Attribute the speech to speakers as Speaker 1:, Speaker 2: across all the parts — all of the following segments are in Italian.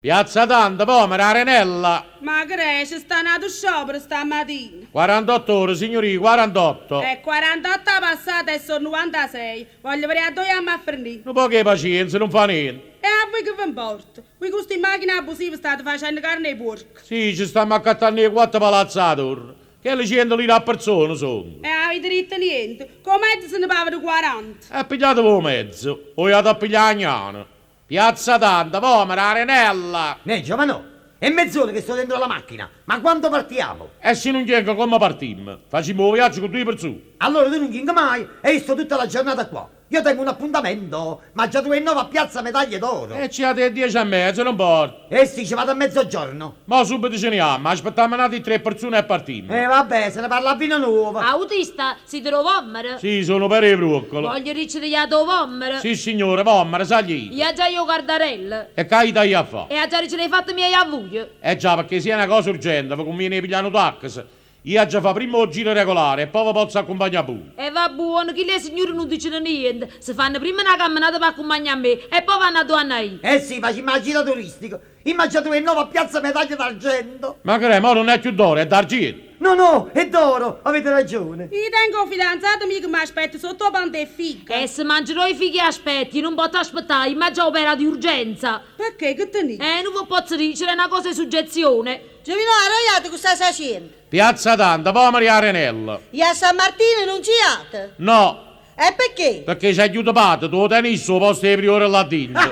Speaker 1: Piazza Tanta, Pomera, Arenella.
Speaker 2: Ma cresce, sta nato sciopero stamattina.
Speaker 1: 48 ore, signori, 48.
Speaker 2: È 48 passate e sono 96. Voglio vedere a dove a fornire.
Speaker 1: Un po' che pazienza, non fa niente.
Speaker 2: E a voi che vi importa? Voi con queste macchine abusive state facendo carne ai porci.
Speaker 1: Sì, ci stiamo accattando le 4 palazzate ora. Che le 100 lire a persona sono.
Speaker 2: E avete detto niente. Come se ne pagano 40?
Speaker 1: E pigliate voi mezzo, o io a pigliare Agnano. Piazza Tanta, Pomera, Arenella.
Speaker 3: Ma no, è mezz'ora che sto dentro la macchina. Ma quando partiamo?
Speaker 1: E se non chiedo come partimmo? Facciamo un viaggio con 2 persone.
Speaker 3: Allora tu non chiedi mai e io sto tutta la giornata qua. Io tengo un appuntamento, ma già 2:09 a Piazza Medaglie d'Oro.
Speaker 1: E ci avete 10:30, non porta.
Speaker 3: Eh sì, ci vado a mezzogiorno.
Speaker 1: Ma subito ce ne andiamo, aspettiamo un attimo 3 persone e partiamo.
Speaker 3: Vabbè, se ne parla a Vino Nuovo.
Speaker 4: Autista, si trova?
Speaker 1: Sì, sono per i broccoli.
Speaker 4: Voglio ricevere gli autovommer.
Speaker 1: Sì, signore, Pomera, salite.
Speaker 4: Io già io guardarella.
Speaker 1: E che hai a fare?
Speaker 4: E a già ricevere i fatti miei a voi.
Speaker 1: Eh già, perché se è una cosa urgente, vi conviene pigliare un taxi. Io già fa prima il giro regolare e poi vi posso accompagnare pure.
Speaker 4: E va buono, che le signore non dicono niente. Se fanno prima una camminata per accompagnare me e poi vanno a Duanai.
Speaker 3: Eh sì, facciamo la gira turistico. Immagina 2:09 a Piazza Medaglie d'Argento.
Speaker 1: Ma che ma non è più d'oro, è d'argento.
Speaker 3: No, è d'oro, avete ragione.
Speaker 2: Io tengo un fidanzato mio che mi aspetta sotto la pante e fica.
Speaker 4: E se mangerò i fighi aspetti, non posso aspettare, immagino opera di urgenza.
Speaker 2: Perché? Che te ne?
Speaker 4: Non vi posso dire, è una cosa di suggezione.
Speaker 5: Giovino arraiato che sta facendo?
Speaker 1: Piazza Tanta, Pomera e Arenella.
Speaker 5: E a San Martino non ci siate?
Speaker 1: No,
Speaker 5: E perché?
Speaker 1: perché sei chiuso tu tenissi sul posto di priore là dentro.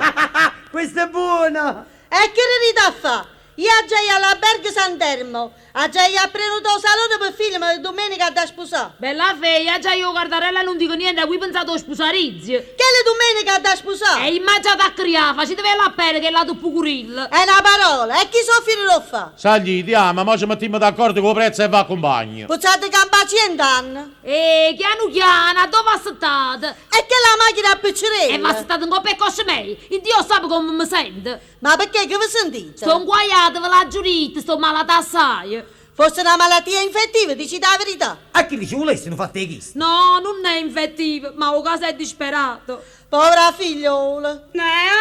Speaker 3: Questa è buona.
Speaker 5: E che verità a fa? Io già all'albergo Santermo, già prenotato salone per film domenica da sposare.
Speaker 4: Bella feia, già io guardarella non dico niente, a cui pensato a sposarizio.
Speaker 5: Che le domenica da sposare?
Speaker 4: E immaginate a criare, facete la pelle che è la pucurilla.
Speaker 5: È una parola, e chi soffrirò fa?
Speaker 1: Salgli, diamo, ma ci mettiamo d'accordo con il prezzo e va a compagno.
Speaker 5: Pozzate campare 100 anni?
Speaker 4: E chiano, dove state?
Speaker 5: E che la macchina a piccerella?
Speaker 4: Ma state un po' per cosce me, il Dio sa come mi sente.
Speaker 5: Ma perché che vi sentite?
Speaker 4: Sto guaiata, ve la giurite, sto malata assai.
Speaker 5: Fosse una malattia infettiva, dici la verità.
Speaker 3: A chi dice volessero fatte chiste?
Speaker 4: No, non è infettivo, ma o caso è disperato.
Speaker 5: Povera figliola.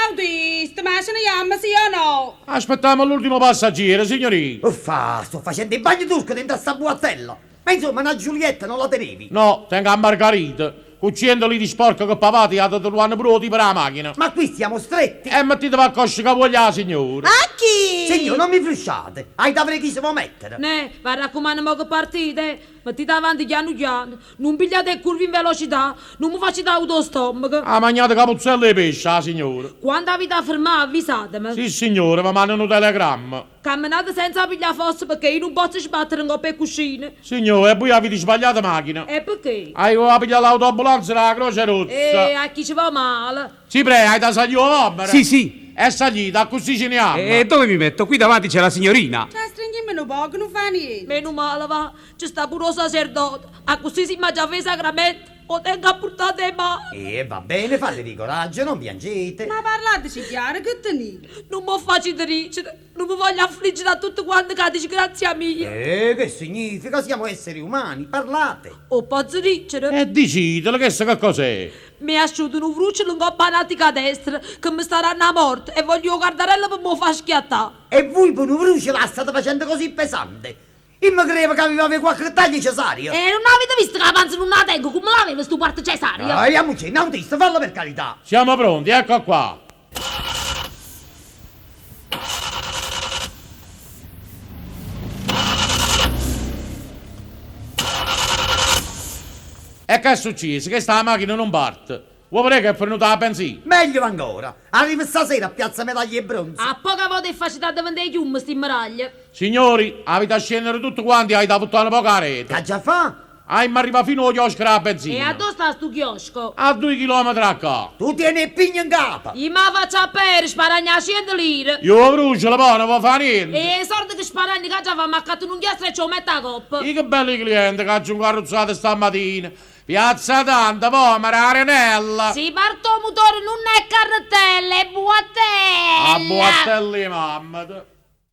Speaker 2: Autista, ma se ne chiama sì o no?
Speaker 1: Aspettiamo l'ultimo passaggero, signorina.
Speaker 3: Uffa, sto facendo il bagno turco dentro a sta buattella. Ma insomma, una Giulietta non la tenevi?
Speaker 1: No, tengo a Margherita. Con 100 litri sporco che papati ha dato l'anno proti per la macchina.
Speaker 3: Ma qui stiamo stretti.
Speaker 1: E mettete a cosce che voglia, signore.
Speaker 5: A chi?
Speaker 3: Signor, non mi frusciate. Hai da vedere chi si può mettere.
Speaker 4: Ne, va raccomando che partite, mettete avanti piano, non pigliate curve in velocità, non mi facciate autostomaco.
Speaker 1: Ha mangiato capuzzelle e pesce, signore.
Speaker 4: Quando avete a fermare avvisatemi.
Speaker 1: Sì, signore, ma mandano un telegramma.
Speaker 4: Camminate senza pigliare fosse perché io non posso sbattere in coppia e cuscine.
Speaker 1: Signore, e voi avete sbagliato macchina.
Speaker 4: E perché?
Speaker 1: Hai pigliato l'autoambulanza della Croce Rossa.
Speaker 4: E a chi ci va male?
Speaker 1: Ci prego, hai da salire la opera.
Speaker 6: Sì.
Speaker 1: È salita, così ce ne hanno.
Speaker 6: E dove mi metto? Qui davanti c'è la signorina.
Speaker 2: Cioè, stringimi un po', che non fa niente.
Speaker 4: Meno male va, c'è sta pure un sacerdote. A così si mangia il sacramento, o tenga a portare male.
Speaker 3: Va bene, fatevi coraggio, non piangete.
Speaker 2: Ma parlateci chiaro, che te ne?
Speaker 4: Non mi faccio diricere, non mi voglio affliggere a tutte quante che disgrazia mia.
Speaker 3: Che significa? Siamo esseri umani, parlate.
Speaker 4: O posso dicere?
Speaker 1: E decidelo, che cos'è?
Speaker 4: Mi asciutto un fruccio lungo panatica destra che mi staranno a morte e voglio guardarella per mi far schiattare.
Speaker 3: E voi per un brucio la state facendo così pesante? Io mi credevo che avevate qualche taglio cesario.
Speaker 4: E non avete visto che la panza non la tengo, come l'aveva sto parte cesaria?
Speaker 3: Andiamoci, non ti fallo per carità.
Speaker 1: Siamo pronti, ecco qua. E che è successo? Che sta macchina non parte. Vuoi vedere che è venuta la benzina?
Speaker 3: Meglio ancora, arriva stasera a Piazza Medaglie e Bronzo.
Speaker 4: A poca volta è facile da vendere i chiumi sti miraglie.
Speaker 1: Signori, avete a scendere tutti quanti, avete da buttare un po' la rete.
Speaker 3: Che già fa?
Speaker 1: Mi arriva fino al chiosco della
Speaker 4: E
Speaker 1: benzina.
Speaker 4: a dove sta sto chiosco?
Speaker 1: A 2 chilometri a qua.
Speaker 3: Tu tieni il pigno in capo.
Speaker 4: Io mi faccio a per sparagna 100 lire.
Speaker 1: Io brucio, poi non può fare niente.
Speaker 4: E i soldi che sparagni che già fa maccato un chiostro e ci ho metto a coppa.
Speaker 1: Che belli clienti che hanno carrozzate stamattina. Piazza Tanta, Pomera, Arenella.
Speaker 4: Si parte il motore, non è carrettelle, è buattella.
Speaker 1: A buattelli, mamma.